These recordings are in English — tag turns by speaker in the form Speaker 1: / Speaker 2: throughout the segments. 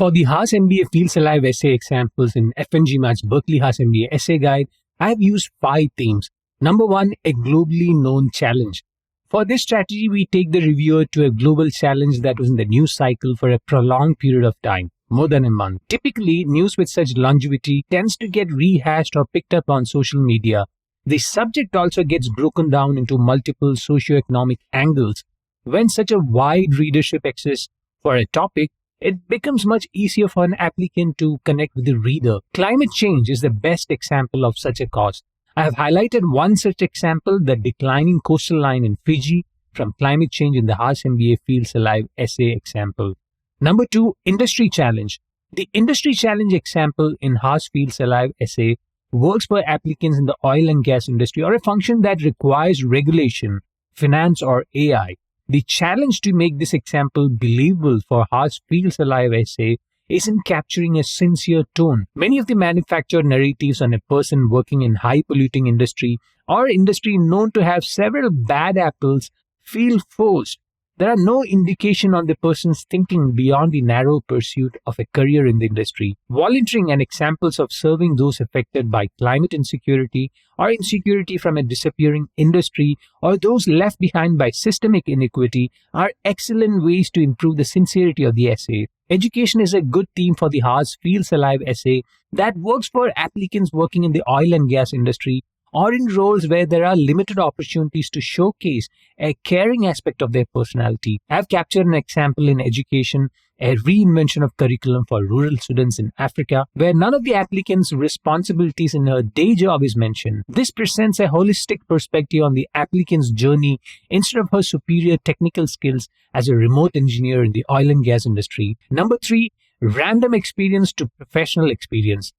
Speaker 1: For the Haas MBA Feels Alive essay examples in FNG Mat's Berkeley Haas MBA essay guide, I have used 5 themes. Number 1, a globally known challenge. For this strategy, we take the reviewer to a global challenge that was in the news cycle for a prolonged period of time, more than a month. Typically, news with such longevity tends to get rehashed or picked up on social media. The subject also gets broken down into multiple socioeconomic angles. When such a wide readership exists for a topic, it becomes much easier for an applicant to connect with the reader. Climate change is the best example of such a cause. I have highlighted one such example, the declining coastal line in Fiji, from climate change in the Haas MBA Feels Alive essay example. Number 2, industry challenge. The industry challenge example in Haas Feels Alive essay works for applicants in the oil and gas industry or a function that requires regulation, finance, or AI. The challenge to make this example believable for Haas Feels Alive essay is in capturing a sincere tone. Many of the manufactured narratives on a person working in high-polluting industry or industry known to have several bad apples feel forced. There are no indication on the person's thinking beyond the narrow pursuit of a career in the industry. Volunteering and examples of serving those affected by climate insecurity or insecurity from a disappearing industry or those left behind by systemic inequity are excellent ways to improve the sincerity of the essay. Education is a good theme for the Haas Feels Alive essay that works for applicants working in the oil and gas industry or in roles where there are limited opportunities to showcase a caring aspect of their personality. I have captured an example in education, a reinvention of curriculum for rural students in Africa, where none of the applicants' responsibilities in her day job is mentioned. This presents a holistic perspective on the applicant's journey instead of her superior technical skills as a remote engineer in the oil and gas industry. Number 3, random experience to professional experience.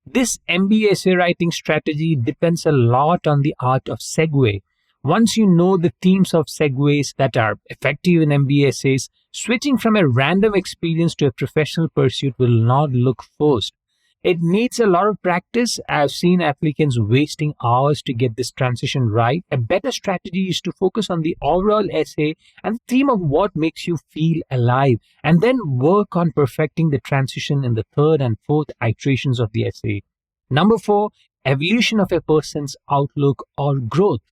Speaker 1: This MBA essay writing strategy depends a lot on the art of segue. Once you know the themes of segues that are effective in MBA essays, switching from a random experience to a professional pursuit will not look forced. It needs a lot of practice. I've seen applicants wasting hours to get this transition right. A better strategy is to focus on the overall essay and the theme of what makes you feel alive, and then work on perfecting the transition in the 3rd and 4th iterations of the essay. Number 4, evolution of a person's outlook or growth.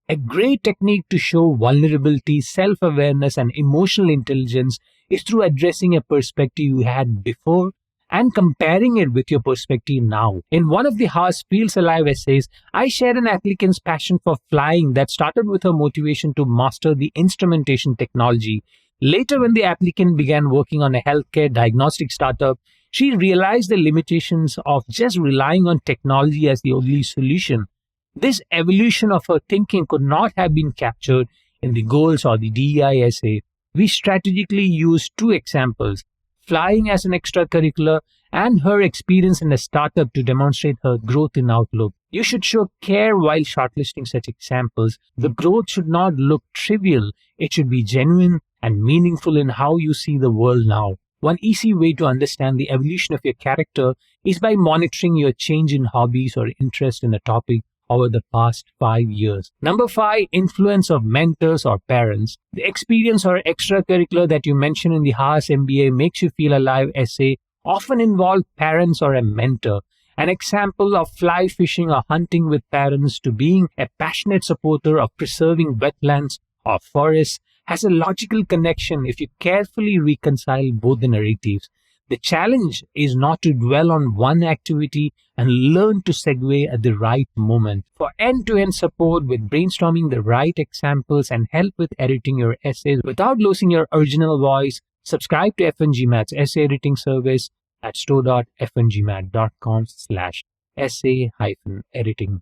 Speaker 1: A great technique to show vulnerability, self-awareness, and emotional intelligence is through addressing a perspective you had before and comparing it with your perspective now. In one of the Haas Feels Alive essays, I shared an applicant's passion for flying that started with her motivation to master the instrumentation technology. Later, when the applicant began working on a healthcare diagnostic startup, she realized the limitations of just relying on technology as the only solution. This evolution of her thinking could not have been captured in the goals or the DEI essay. We strategically used 2 examples, flying as an extracurricular and her experience in a startup, to demonstrate her growth in outlook. You should show care while shortlisting such examples. The growth should not look trivial. It should be genuine and meaningful in how you see the world now. One easy way to understand the evolution of your character is by monitoring your change in hobbies or interest in a topic over the past 5 years. Number 5, influence of mentors or parents. The experience or extracurricular that you mention in the Haas MBA Makes You Feel Alive essay often involve parents or a mentor. An example of fly fishing or hunting with parents to being a passionate supporter of preserving wetlands or forests has a logical connection if you carefully reconcile both the narratives. The challenge is not to dwell on one activity and learn to segue at the right moment. For end-to-end support with brainstorming the right examples and help with editing your essays without losing your original voice, subscribe to FNG Mat's essay editing service at store.fngmat.com/essay-editing.